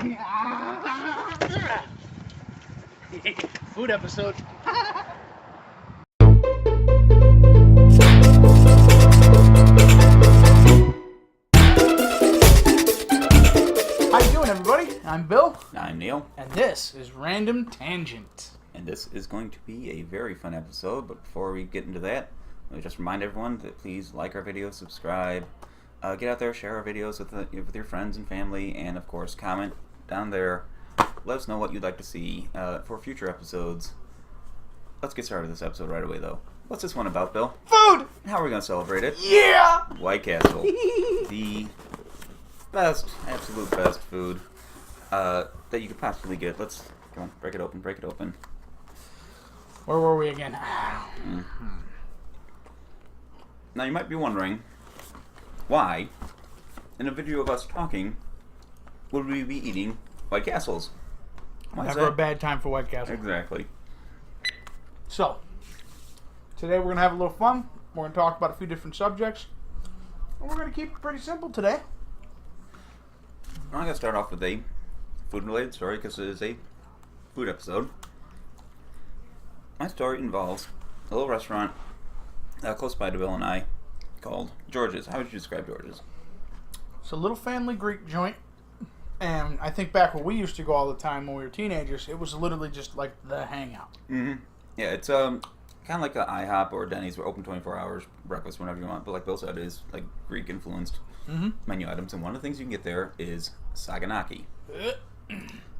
Food episode. How you doing, everybody? I'm Bill. I'm Neil. And this is Random Tangent. And this is going to be a very fun episode, but before we get into that, let me just remind everyone that please like our videos, subscribe, get out there, share our videos with your friends and family, and of course comment down there. Let us know what you'd like to see for future episodes. Let's get started with this episode right away, though. What's this one about, Bill? Food! How are we going to celebrate it? Yeah! White Castle. The best, absolute best food that you could possibly get. Let's, come on, break it open. Where were we again? Now you might be wondering, why, in a video of us talking, would we be eating White Castles? Why is Never a that? bad time for White Castle. Exactly. So, today we're going to have a little fun. We're going to talk about a few different subjects. And we're going to keep it pretty simple today. I'm going to start off with a food-related story because it is a food episode. My story involves a little restaurant close by to Bill and I called George's. How would you describe George's? It's a little family Greek joint. And I think back when we used to go all the time when we were teenagers, it was literally just like the hangout. Mm-hmm. Yeah, it's kind of like an IHOP or Denny's. We're open 24 hours, breakfast whenever you want. But like Bill said, it is like Greek-influenced menu items. And one of the things you can get there is saganaki.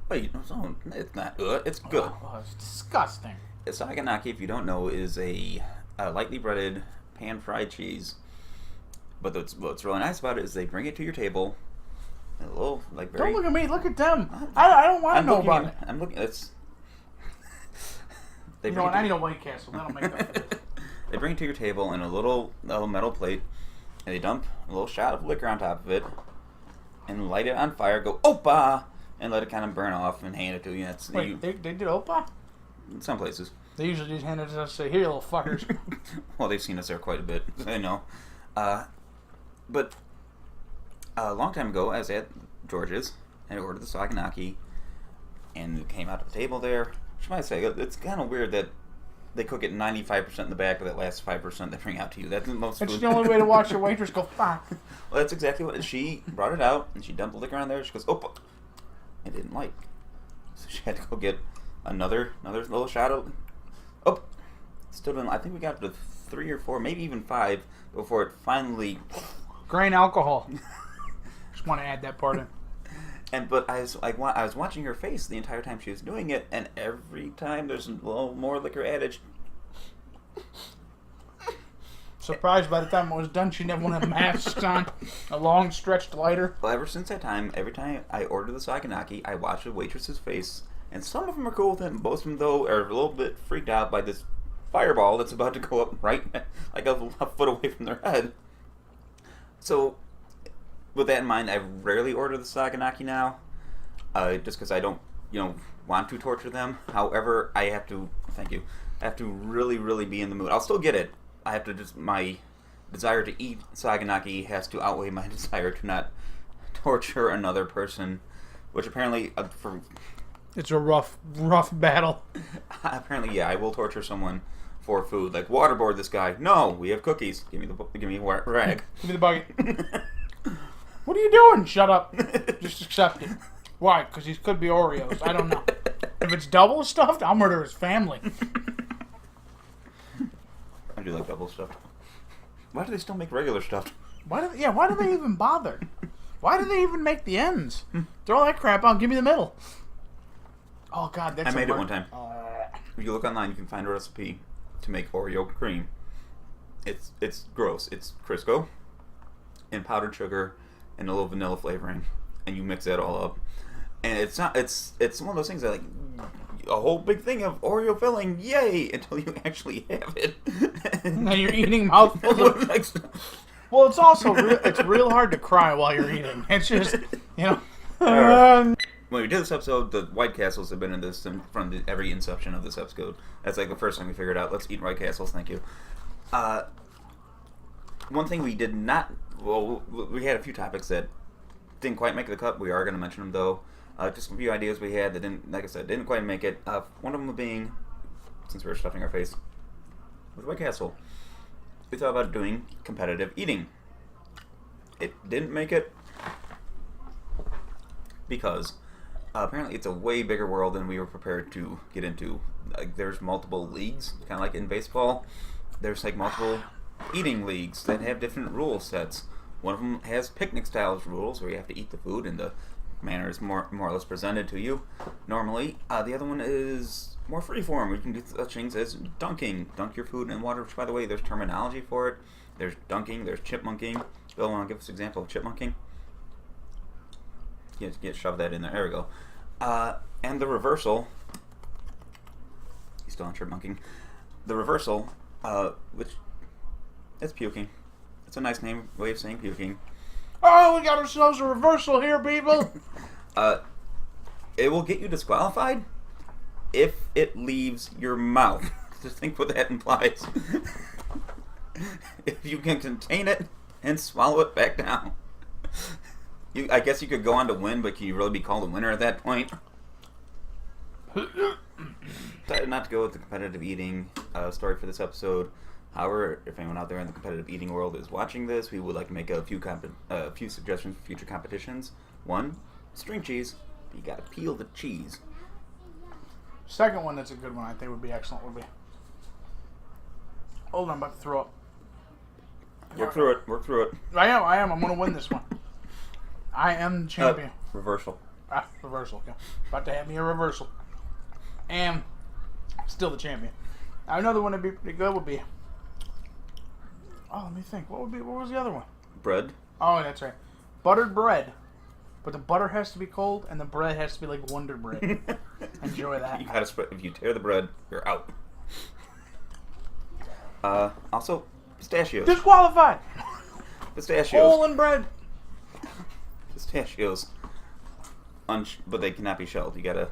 Wait, no, it's not. It's good. Oh, it's disgusting. Saganaki, if you don't know, is a lightly breaded pan-fried cheese. But what's really nice about it is they bring it to your table. A little, like, very... Don't look at me. Look at them. I don't want to know about it. I'm looking. It's. You know what? I need a White Castle. That'll make up for it. They bring it to your table in a little metal plate, and they dump a little shot of liquor on top of it, and light it on fire. Go Opa, and let it kind of burn off, and hand it to you. Wait, they did Opa? In some places. They usually just hand it to us and say, "Here, little fuckers." Well, they've seen us there quite a bit. I know. But a long time ago, I was at George's, and I ordered the saganaki, and it came out to the table there. Which might say, it's kind of weird that they cook it 95% in the back, but that last 5% they bring out to you. That's the most. It's the only way to watch your waitress go, fuck. Well, that's exactly what she brought it out, and she dumped the liquor on there. She goes, "Oh," I didn't like, so she had to go get another little shot of. Oh, still didn't. I think we got to 3 or 4, maybe even 5 before it finally. Grain alcohol. Just want to add that part in. But I was watching her face the entire time she was doing it, and every time there's a little more liquor added. Surprised by the time it was done, she never wanted masks on, a long stretched lighter. Well, ever since that time, every time I order the saganaki, I watch the waitress's face, and some of them are cool with it, and most of them, though, are a little bit freaked out by this fireball that's about to go up right, like a foot away from their head. So, with that in mind, I rarely order the saganaki now, just because I don't, want to torture them. However, I have to really, really be in the mood. I'll still get it. I have to my desire to eat saganaki has to outweigh my desire to not torture another person, which apparently, It's a rough battle. apparently, yeah, I will torture someone for food. Like, waterboard this guy. No, we have cookies. Give me a rag. Give me the bucket. What are you doing? Shut up. Just accept it. Why? Because these could be Oreos. I don't know. If it's double stuffed, I'll murder his family. I do like double stuffed. Why do they still make regular stuffed? Why do they even bother? Why do they even make the ends? Throw that crap out and give me the middle. Oh, God, that's I made it one time. If you look online, you can find a recipe to make Oreo cream. It's gross. It's Crisco and powdered sugar and a little vanilla flavoring, and you mix that all up. And it's one of those things that, like, a whole big thing of Oreo filling, yay, until you actually have it. And then you're eating mouthfuls of... Well, it's also it's real hard to cry while you're eating. It's just, When we did this episode, the White Castles have been in this from every inception of this episode. That's like the first thing we figured out. Let's eat White Castles, thank you. One thing we did not... Well, we had a few topics that didn't quite make the cut. We are going to mention them, though. Just a few ideas we had that didn't, like I said, didn't quite make it. One of them being, since we were stuffing our face with White Castle, we thought about doing competitive eating. It didn't make it because apparently it's a way bigger world than we were prepared to get into. Like, there's multiple leagues, kind of like in baseball. There's like multiple eating leagues that have different rule sets. One of them has picnic style rules where you have to eat the food in the manner is more or less presented to you normally. The other one is more freeform. We can do such things as dunking. Dunk your food in water, which, by the way, there's terminology for it. There's dunking, there's chipmunking. Bill, want to give us an example of chipmunking? Get shove that in there. There we go. And the reversal. He's still on chipmunking. The reversal, which is puking. It's a nice way of saying puking. Oh, we got ourselves a reversal here, people. It will get you disqualified if it leaves your mouth. Just think what that implies. If you can contain it and swallow it back down. I guess you could go on to win, but can you really be called a winner at that point? Decided not to go with the competitive eating story for this episode. However, if anyone out there in the competitive eating world is watching this, we would like to make a few suggestions for future competitions. One, string cheese. You gotta peel the cheese. Second one that's a good one I think would be excellent would be... Hold on, I'm about to throw up. Work through it. I am. I'm going to win this one. I am the champion. Reversal. Reversal. Yeah. About to have me a reversal. And still the champion. Now, another one that'd be pretty good would be... Oh, let me think. What was the other one? Bread. Oh, that's right. Buttered bread. But the butter has to be cold, and the bread has to be like Wonder Bread. Enjoy that. You gotta spread. If you tear the bread, you're out. Also, pistachios. Disqualified! Pistachios. Hole in bread. Pistachios. But they cannot be shelled. You gotta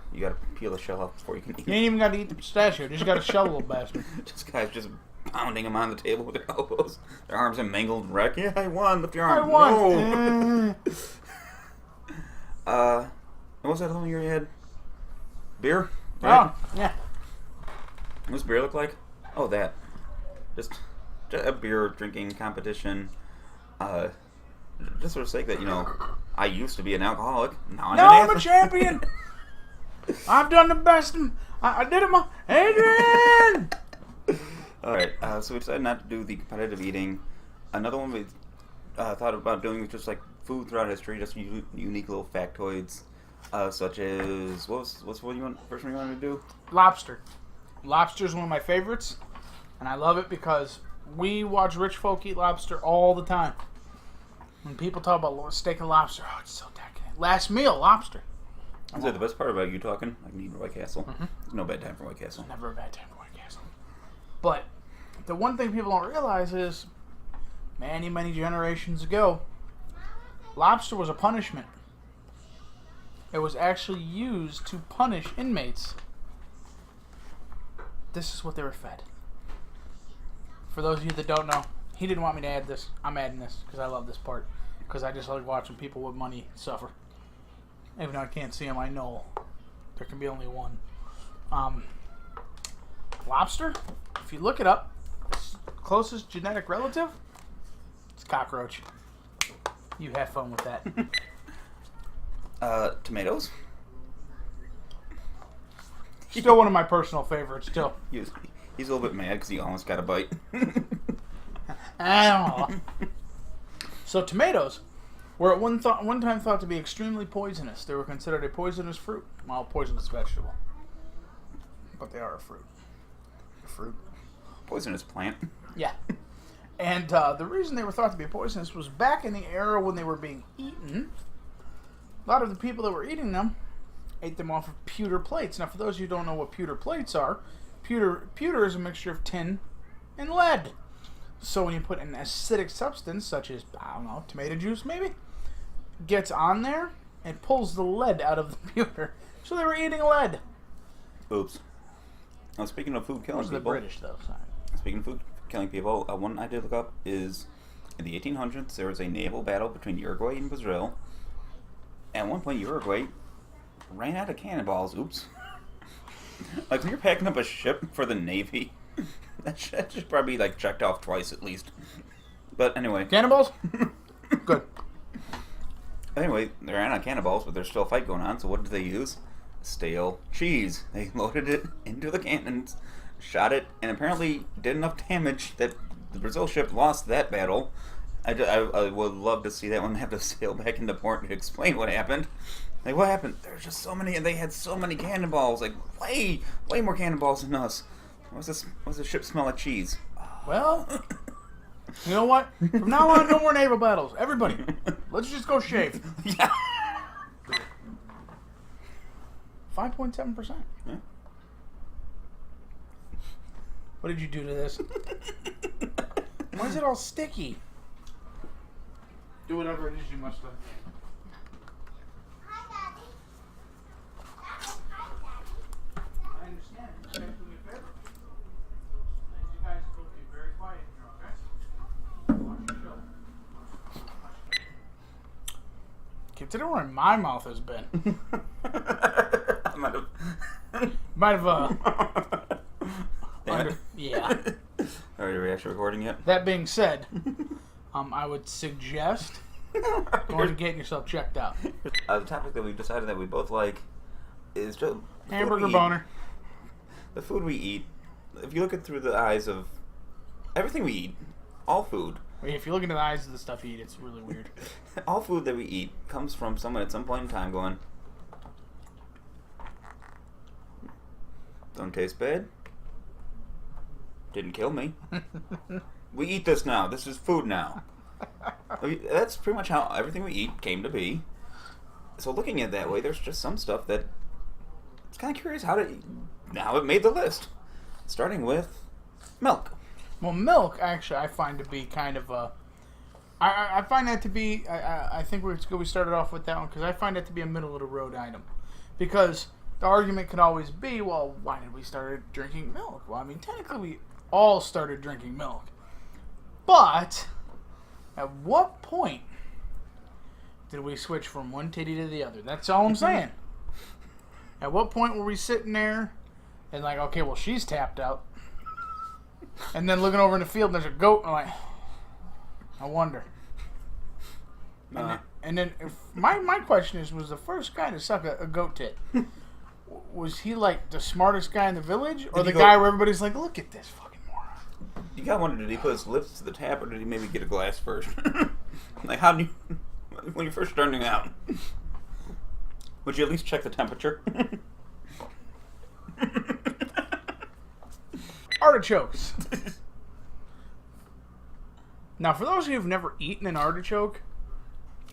peel the shell off before you can eat You ain't even got to eat the pistachio. You just got to shell a little bastard. Just guys just pounding them on the table with their elbows, their arms in mangled wreck. Yeah, I won. Lift your arm. I won. No. What was that other one you had? Beer? Right? Oh, yeah. What does beer look like? Oh, that. Just a beer drinking competition. Just for the sake that, I used to be an alcoholic. Now I'm a champion. I've done the best. I did it, Adrian! Alright, so we decided not to do the competitive eating. Another one we thought about doing was just like food throughout history, just unique little factoids, such as what's the first one you wanted to do? Lobster. Lobster is one of my favorites, and I love it because we watch rich folk eat lobster all the time. When people talk about steak and lobster, oh, it's so decadent. Last meal, lobster. Is that the best part about you talking? I need White Castle. Mm-hmm. There's no bad time for White Castle. Never a bad time for White Castle. But the one thing people don't realize is, many generations ago, lobster was a punishment. It was actually used to punish inmates. This is what they were fed. For those of you that don't know, he didn't want me to add this. I'm adding this because I love this part. Because I just like watching people with money suffer. Even though I can't see them, I know there can be only one. Lobster, if you look it up, closest genetic relative, it's cockroach. You have fun with that. Tomatoes? Still one of my personal favorites, still. He's a little bit mad because he almost got a bite. So tomatoes were at one time thought to be extremely poisonous. They were considered a poisonous fruit. Well, poisonous vegetable. But they are a fruit. Fruit. Poisonous plant. Yeah. And the reason they were thought to be poisonous was back in the era when they were being eaten, a lot of the people that were eating them ate them off of pewter plates. Now, for those of you who don't know what pewter plates are, pewter is a mixture of tin and lead. So when you put an acidic substance, such as, I don't know, tomato juice maybe, gets on there, it pulls the lead out of the pewter. So they were eating lead. Oops. Now, speaking of food killing Those are people... the British, though. Sorry. Speaking of food killing people, one I did look up is, in the 1800s, there was a naval battle between Uruguay and Brazil. At one point, Uruguay ran out of cannonballs. Oops. Like, when you're packing up a ship for the Navy, that should probably be, like, checked off twice at least. But anyway. Cannonballs? Good. Anyway, they ran out of cannonballs, but there's still a fight going on, so what did they use? Stale cheese. They loaded it into the cannons, shot it, and apparently did enough damage that the Brazil ship lost that battle. I would love to see that one have to sail back into port to explain what happened. Like, what happened? There's just so many, and they had so many cannonballs. Like, way more cannonballs than us. What's the ship smell like cheese? Well, you know what? From now on, no more naval battles. Everybody, let's just go shave. Yeah. 5.7%. Yeah. What did you do to this? Why is it all sticky? Do whatever it is you must have. I understand. You guys do me a favor. You guys will be very quiet here, okay? Watch your show. Consider where my mouth has been. I Might have, yeah. Are you actually recording yet? That being said, I would suggest going and getting yourself checked out. The topic that we've decided that we both like is just Hamburger boner. The food we eat. If you look it through the eyes of everything we eat, all food. If you look into the eyes of the stuff you eat, it's really weird. All food that we eat comes from someone at some point in time going, don't taste bad. Didn't kill me. We eat this now. This is food now. That's pretty much how everything we eat came to be. So looking at it that way, there's just some stuff that it's kind of curious how it made the list. Starting with milk. Well, milk, actually, I find to be kind of a... I find that to be... I think it's good we started off with that one, because I find that to be a middle-of-the-road item. Because the argument could always be, well, why did we start drinking milk? Well, I mean, technically we all started drinking milk. But, at what point did we switch from one titty to the other? That's all I'm saying. At what point were we sitting there and like, okay, well, she's tapped out. And then looking over in the field and there's a goat, and I'm like, I wonder. And then if my question is, was the first guy to suck a goat tit, was he like the smartest guy in the village? Or the guy where everybody's like, look at this fucking moron? You gotta wonder, did he put his lips to the tap or did he maybe get a glass first? Like, how do you, when you're first starting out, would you at least check the temperature? Artichokes. Now, for those of you who've never eaten an artichoke,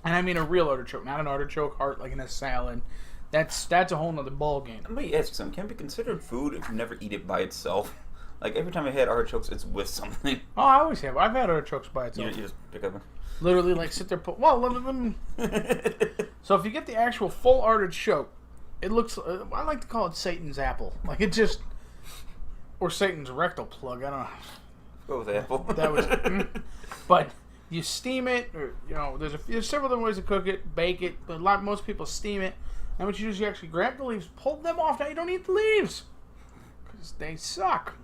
and I mean a real artichoke, not an artichoke heart like in a salad, that's a whole nother ball game. Let me ask you something. Can it be considered food if you never eat it by itself? Like, every time I had artichokes, it's with something. Oh, I always have. I've had artichokes by itself. You just pick up Literally, like, sit there, let me... So if you get the actual full artichoke, it looks, I like to call it Satan's apple. Like, it just, or Satan's rectal plug, I don't know. Go with apple. That was, but you steam it, or, you know, there's several different ways to cook it, bake it, but most people steam it. And what you do is you actually grab the leaves, pull them off. Now you don't eat the leaves, because they suck.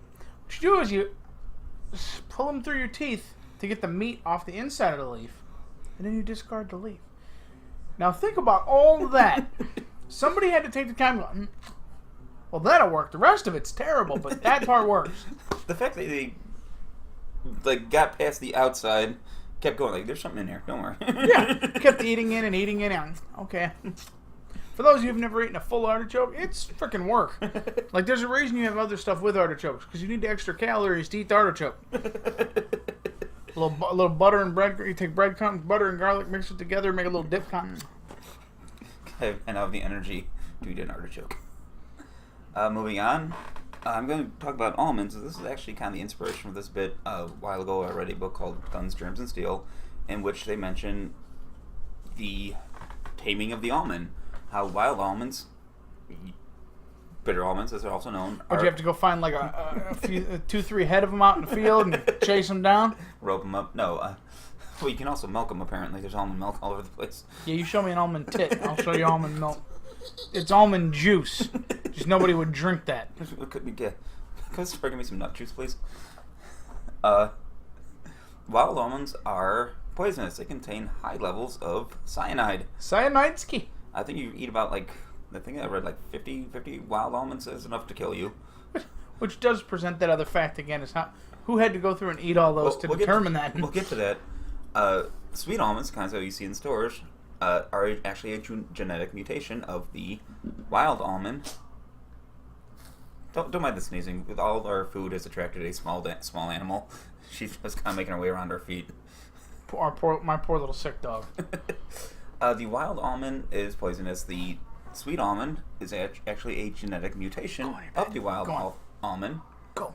What you do is you just pull them through your teeth to get the meat off the inside of the leaf, and then you discard the leaf. Now think about all that. Somebody had to take the time to go, well, that'll work. The rest of it's terrible, but that part works. The fact that they like got past the outside, kept going, like, there's something in there, don't worry. Yeah, kept eating in and eating in. Okay. For those of you who've never eaten a full artichoke, it's freaking work. Like, there's a reason you have other stuff with artichokes, because you need the extra calories to eat the artichoke. A little butter and bread. You take breadcrumbs, butter and garlic, mix it together, make a little dip. And I have the energy to eat an artichoke. Moving on, I'm going to talk about almonds. This is actually kind of the inspiration for this bit. A while ago, I read a book called Guns, Germs, and Steel, in which they mention the taming of the almond. How wild almonds, bitter almonds as they're also known, Or do you have to go find like a few, 2-3 head of them out in the field and chase them down? Rope them up. No, well, you can also milk them, apparently. There's almond milk all over the place. Yeah, you show me an almond tit, I'll show you almond milk. It's almond juice. Just nobody would drink that. Could give me some nut juice, please? Wild almonds are poisonous. They contain high levels of cyanide. Cyanidesky. I think you eat about, like, I think I read, like, 50 wild almonds is enough to kill you. Which does present that other fact again, is who had to go through and eat all those to determine that? We'll get to that. Sweet almonds, kinds that you see in stores, are actually a genetic mutation of the wild almond. Don't mind the sneezing. With all our food has attracted a small animal. She's just kind of making her way around our feet. My poor little sick dog. The wild almond is poisonous. The sweet almond is actually a genetic mutation of the wild almond. Go.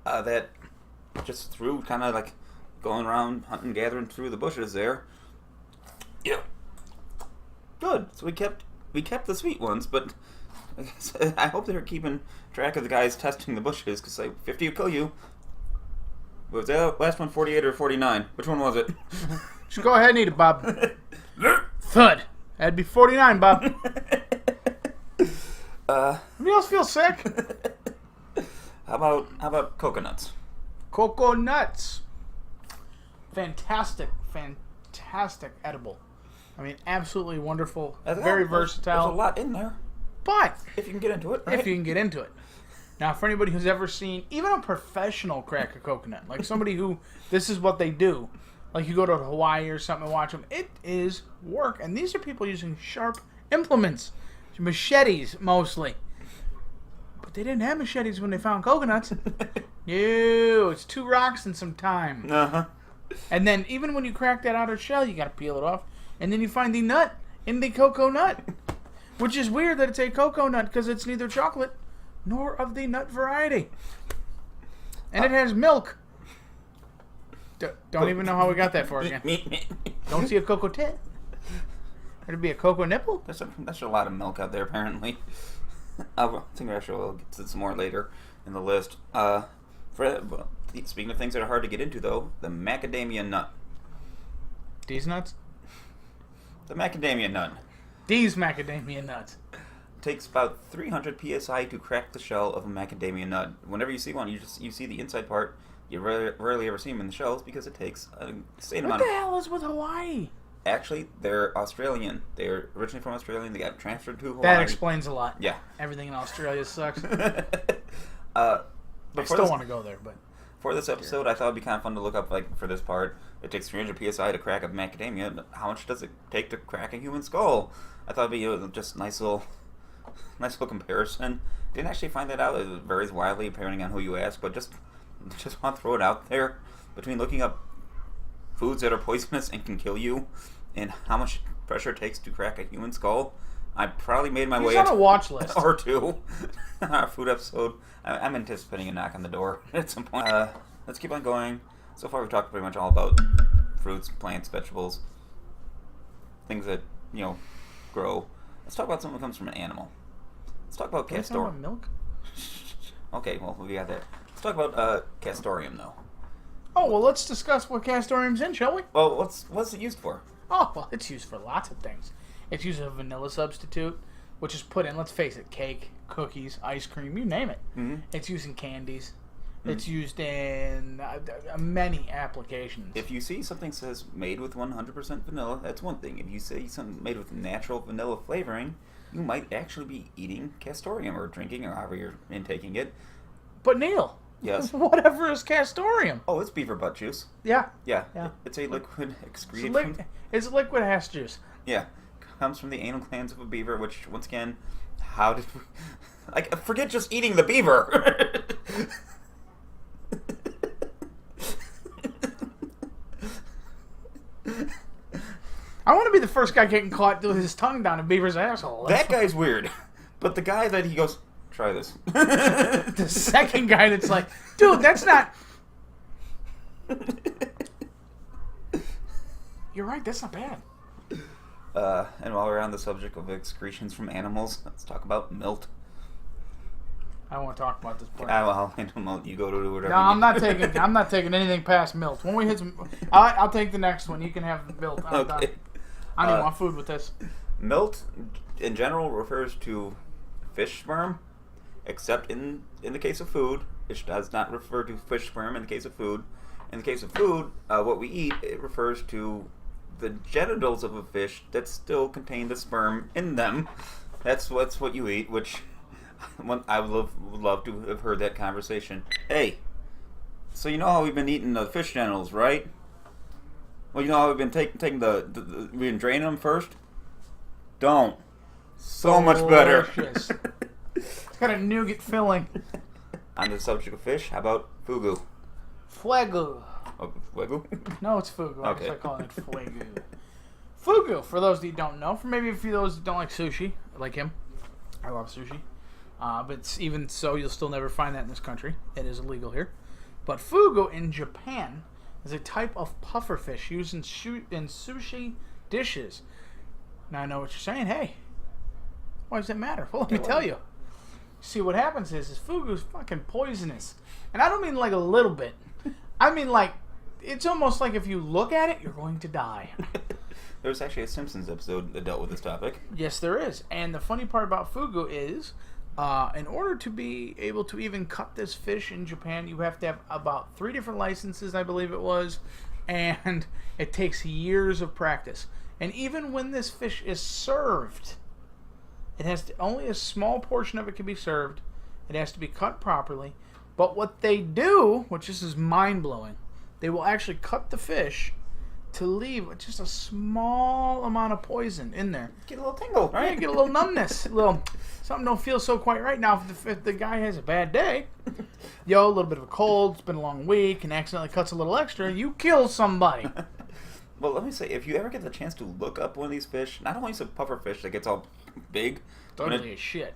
That just through kind of like going around hunting, gathering through the bushes there. Yeah. Good. So we kept the sweet ones, but I hope they're keeping track of the guys testing the bushes, because like 50 will kill you. Was that last one 48 or 49? Which one was it? Just go ahead and eat it, Bob. Thud. That'd be 49, Bob. Anybody else feel sick? How about coconuts? Cocoa nuts. Fantastic edible. I mean, absolutely wonderful. Very versatile. There's a lot in there. But if you can get into it, right? If you can get into it. Now, for anybody who's ever seen even a professional crack a coconut, like somebody who this is what they do, like you go to Hawaii or something and watch them, it is work. And these are people using sharp implements, machetes mostly. But they didn't have machetes when they found coconuts. No, it's 2 rocks and some time. Uh-huh. And then even when you crack that outer shell, you got to peel it off, and then you find the nut in the cocoa nut, which is weird that it's a cocoa nut because it's neither chocolate nor of the nut variety, and it has milk. Don't even know how we got that far again. Don't see a cocoa tit. Would it be a cocoa nipple? There's a lot of milk out there, apparently. I think actually we'll get to some more later in the list. Speaking of things that are hard to get into, though, the macadamia nut. These nuts? The macadamia nut. These macadamia nuts. Takes about 300 psi to crack the shell of a macadamia nut. Whenever you see one, you see the inside part. You rarely ever see them in the shells because it takes an insane amount. What the hell is with Hawaii? Actually, they're Australian. They're originally from Australia. They got transferred to Hawaii. That explains a lot. Yeah. Everything in Australia sucks. I still want to go there, but for this episode, I thought it'd be kind of fun to look up, like, for this part. It takes 300 psi to crack a macadamia. How much does it take to crack a human skull? I thought it'd be just nice little comparison. Didn't actually find that out. It varies widely depending on who you ask, but just want to throw it out there. Between looking up foods that are poisonous and can kill you, and how much pressure it takes to crack a human skull, I probably made my way on a watch list or two on our food episode. I'm anticipating a knock on the door at some point. Let's keep on going. So far, we've talked pretty much all about fruits, plants, vegetables, things that grow. Let's talk about something that comes from an animal. Let's talk about castor. Talk about milk. Okay, well, we got that. Let's talk about castoreum, though. Oh, well, let's discuss what castoreum's in, shall we? Well, what's it used for? Oh, well, it's used for lots of things. It's used as a vanilla substitute, which is put in, let's face it, cake, cookies, ice cream, you name it. Mm-hmm. It's used in candies. Mm-hmm. It's used in many applications. If you see something that says made with 100% vanilla, that's one thing. If you see something made with natural vanilla flavoring, you might actually be eating castoreum or drinking or however you're intaking it. But Neil, yes, whatever is castoreum? Oh, it's beaver butt juice. Yeah. It's a liquid excreted. It's liquid ass juice. Yeah, comes from the anal glands of a beaver. Which, once again, how did we... forget just eating the beaver. I want to be the first guy getting caught with his tongue down a beaver's asshole. That guy's weird. But the guy that he goes, try this. The second guy that's like, dude, that's not... You're right, that's not bad. And while we're on the subject of excretions from animals, let's talk about milt. I don't want to talk about this part. You go to whatever. No, I'm not taking anything past milt. When we hit some, I'll take the next one. You can have milt. I'm done. I don't even want food with this. Milt in general refers to fish sperm, except in the case of food, it does not refer to fish sperm in the case of food. In the case of food, what we eat, it refers to the genitals of a fish that still contain the sperm in them. That's what you eat, which I would love to have heard that conversation. Hey, so you know how we've been eating the fish genitals, right? Well, you know how we've been taking we've been draining them first? Don't. So much better. Delicious. It's got a nougat filling. On the subject of fish, how about fugu? Fugu. Oh, fugu? No, it's fugu. Okay. I call it fugu. Fugu, for those that don't know, for maybe for those that don't like sushi, like him. I love sushi. But even so, you'll still never find that in this country. It is illegal here. But fugu in Japan is a type of pufferfish used in sushi dishes. Now I know what you're saying. Hey, why does that matter? Well, let me tell you. See, what happens is fugu is fucking poisonous. And I don't mean like a little bit. I mean like, it's almost like if you look at it, you're going to die. There's actually a Simpsons episode that dealt with this topic. Yes, there is. And the funny part about fugu is, in order to be able to even cut this fish in Japan, you have to have about 3 different licenses, I believe it was. And it takes years of practice. And even when this fish is served, it has to, only a small portion of it can be served. It has to be cut properly. But what they do, which this is mind-blowing, they will actually cut the fish to leave just a small amount of poison in there. Get a little tingle, right? Yeah, get a little numbness. Something don't feel so quite right. Now, if the guy has a bad day, a little bit of a cold, it's been a long week, and accidentally cuts a little extra, you kill somebody. Well, let me say, if you ever get the chance to look up one of these fish, not only is it a puffer fish that gets all big, It's ugly as shit.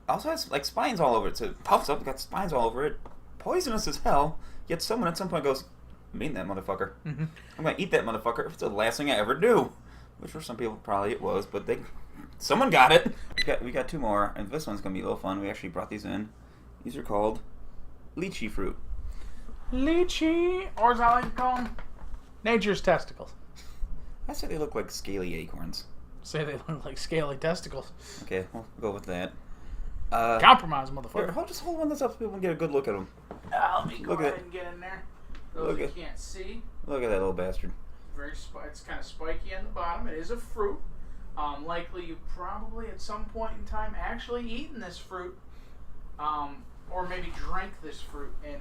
also has like spines all over it. So it puffs up, got spines all over it, poisonous as hell. Yet someone at some point goes, "I'm eating that motherfucker. Mm-hmm. I'm gonna eat that motherfucker. It's the last thing I ever do." Which for some people probably it was, but someone got it. We got 2 more, and this one's gonna be a little fun. We actually brought these in. These are called lychee fruit. Lychee, or as I like to call them, nature's testicles. I say they look like scaly acorns. Say they look like scaly testicles. Okay, we'll go with that. Compromise, Here, motherfucker. just hold one of those up so people can get a good look at them. Let me go Look at ahead it. and get in there. Those you can't see. Look at that little bastard. It's kind of spiky on the bottom. It is a fruit. Likely you probably at some point in time actually eaten this fruit, or maybe drank this fruit. And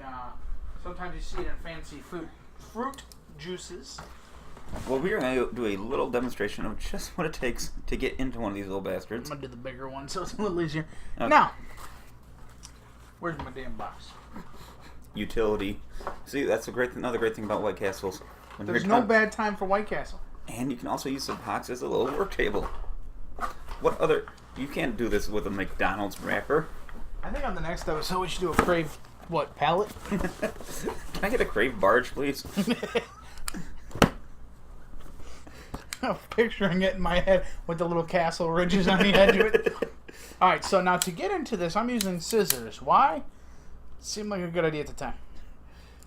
sometimes you see it in fancy fruit juices. Well, we're going to do a little demonstration of just what it takes to get into one of these little bastards. I'm gonna do the bigger one so it's a little easier. Okay. Now, where's my damn box? Utility. See, that's another great thing about White Castles. When There's you're no done- bad time for White Castle. And you can also use the box as a little work table. What other... You can't do this with a McDonald's wrapper. I think on the next episode we should do a Crave, pallet? Can I get a Crave barge, please? I'm picturing it in my head with the little castle ridges on the edge of it. Alright, so now to get into this, I'm using scissors. Why? Seemed like a good idea at the time.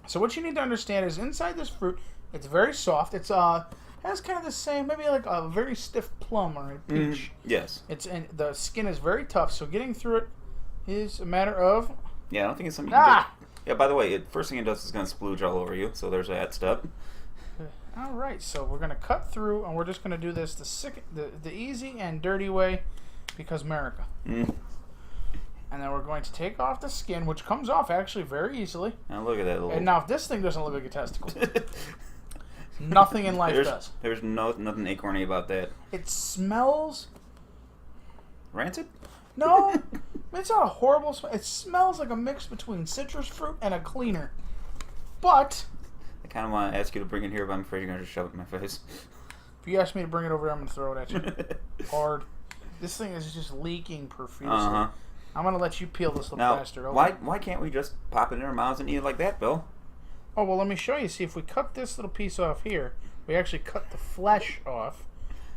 So what you need to understand is inside this fruit, it's very soft. It's has kind of the same, maybe like a very stiff plum or a peach. Yes. And the skin is very tough, so getting through it is a matter of... Yeah, I don't think it's something you can do. Yeah, by the way, first thing it does is going to splooge all over you, so there's that step. Alright, so we're going to cut through, and we're just going to do this the easy and dirty way, because America. Mm. And then we're going to take off the skin, which comes off actually very easily. Now look at that little... And now if this thing doesn't look like a testicle, nothing in life does. There's nothing acorny about that. It smells... Rancid? No, it's not a horrible smell. It smells like a mix between citrus fruit and a cleaner. But... I kind of want to ask you to bring it here, but I'm afraid you're going to just shove it in my face. If you ask me to bring it over there, I'm going to throw it at you. Hard. This thing is just leaking profusely. Uh-huh. I'm going to let you peel this little Now, bastard open. why can't we just pop it in our mouths and eat it like that, Bill? Oh, well, let me show you. See, if we cut this little piece off here, we actually cut the flesh off.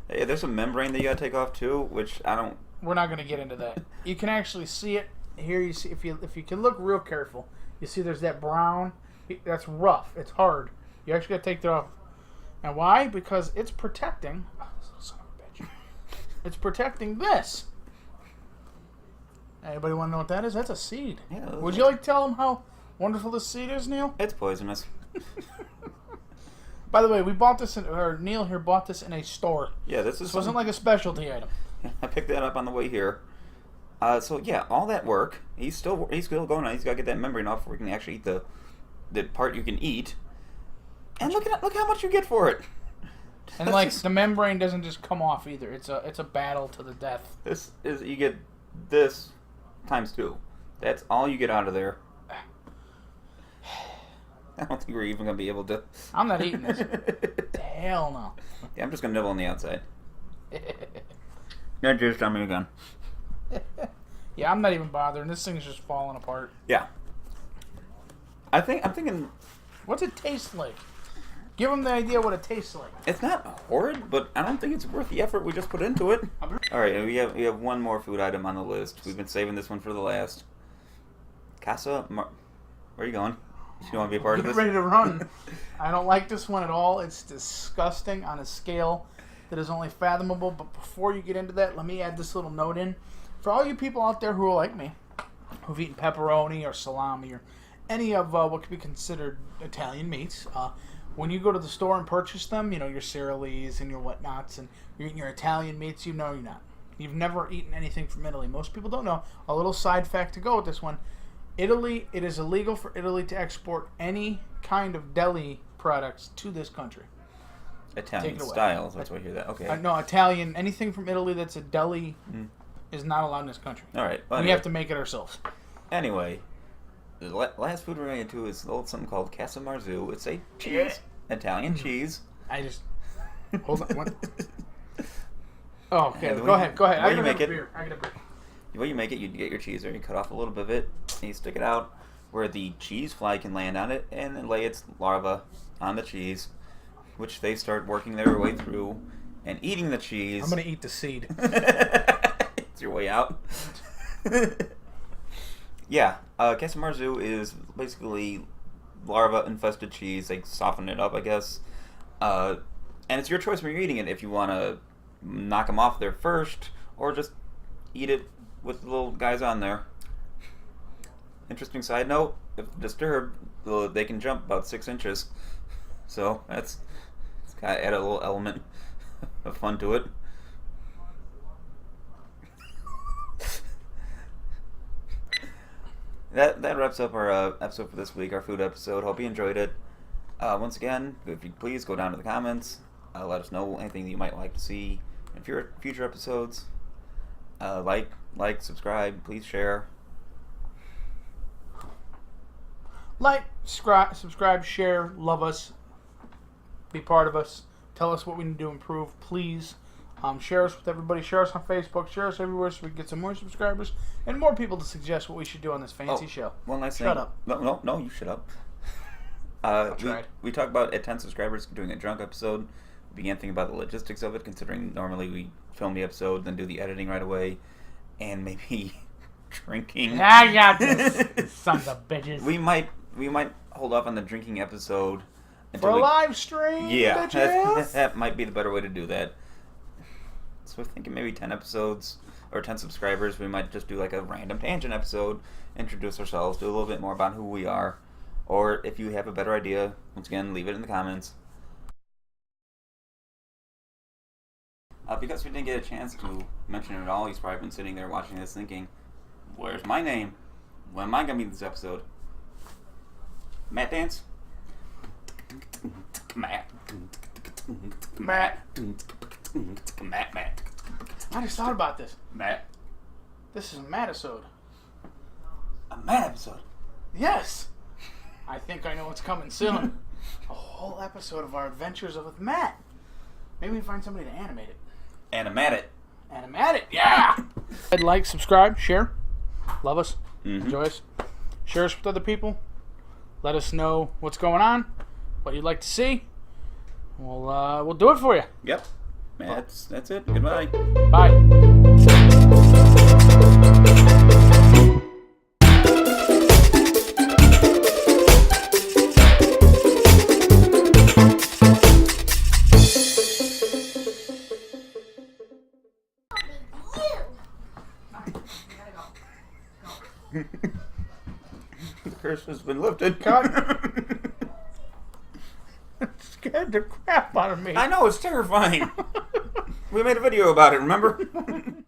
Hey, there's a membrane that you got to take off, too, which I don't... We're not going to get into that. You can actually see it here. You see, if you can look real careful, you see there's that brown. That's rough. It's hard. You actually got to take that off. And why? Because it's protecting. Oh, son of a bitch. It's protecting this. Anybody want to know what that is? That's a seed. Yeah. Would you like to tell them how wonderful this seed is, Neil? It's poisonous. By the way, we bought this, or Neil here bought this in a store. Yeah, this wasn't like a specialty item. I picked that up on the way here. So yeah, all that work. He's still going on. He's got to get that membrane off before we can actually eat the part you can eat. And look how much you get for it. And like the membrane doesn't just come off either. It's a battle to the death. This is you get this times 2. That's all you get out of there. I don't think we're even gonna be able to. I'm not eating this. Hell no. Yeah, I'm just gonna nibble on the outside. Not just on me again. Yeah, I'm not even bothering. This thing's just falling apart. Yeah. I'm thinking. What's it taste like? Give them the idea what it tastes like. It's not horrid, but I don't think it's worth the effort we just put into it. All right, we have one more food item on the list. We've been saving this one for the last. Where are you going? You want to be a part of this? Get ready to run. I don't like this one at all. It's disgusting on a scale that is only fathomable. But before you get into that, let me add this little note in. For all you people out there who are like me, who've eaten pepperoni or salami or any of what could be considered Italian meats, when you go to the store and purchase them, you know, your Sara Lees and your whatnots, and you're eating your Italian meats, you know you're not. You've never eaten anything from Italy. Most people don't know. A little side fact to go with this one. Italy, it is illegal for Italy to export any kind of deli products to this country. Italian styles, that's why I hear that. Okay. No, Italian, anything from Italy that's a deli is not allowed in this country. All right. Well, we have to make it ourselves. Anyway, the last food we're going to is something called Casa Marzu. It's a cheese, Italian cheese. I just... Hold on. What? Oh, okay. Go ahead. I get a beer. The way you make it, you get your cheese there, you cut off a little bit of it, and you stick it out where the cheese fly can land on it, and then lay its larva on the cheese, which they start working their way through and eating the cheese. I'm going to eat the seed. It's your way out. Yeah, Casa Marzu is basically larva-infested cheese. They soften it up, I guess. And it's your choice when you're eating it, if you want to knock them off there first, or just eat it with the little guys on there. Interesting side note, if disturbed, they can jump about 6 inches. So it's kind of add a little element of fun to it. That wraps up our episode for this week, our food episode. Hope you enjoyed it. Once again, if you please go down to the comments, let us know anything that you might like to see in future episodes. Like, subscribe, please share. Like, subscribe, share, love us, be part of us, tell us what we need to improve, please. Share us with everybody, share us on Facebook, share us everywhere so we can get some more subscribers and more people to suggest what we should do on this fancy show. One last thing. Shut up. No, you shut up. We talked about at 10 subscribers doing a drunk episode. We began thinking about the logistics of it, considering normally we film the episode, then do the editing right away, and maybe drinking. I got this, sons of bitches. We might hold off on the drinking episode for a live stream. Yeah, bitches. that might be the better way to do that. So we're thinking maybe 10 episodes or 10 subscribers. We might just do like a random tangent episode, introduce ourselves, do a little bit more about who we are. Or if you have a better idea, once again, leave it in the comments. Because we didn't get a chance to mention it at all, he's probably been sitting there watching this thinking, where's my name? When am I going to be in this episode? Matt Dance? Matt. I just thought about this. Matt. This is a Matt-isode. A Matt episode? Yes. I think I know what's coming soon. A whole episode of our adventures with Matt. Maybe we find somebody to animate it. Animate it. Animate it, yeah! Like, subscribe, share. Love us. Enjoy us. Share us with other people. Let us know what's going on, what you'd like to see. We'll do it for you. Yep. That's it. Goodbye. Bye. The curse has been lifted. Cut. It scared the crap out of me. I know, it's terrifying. We made a video about it, remember?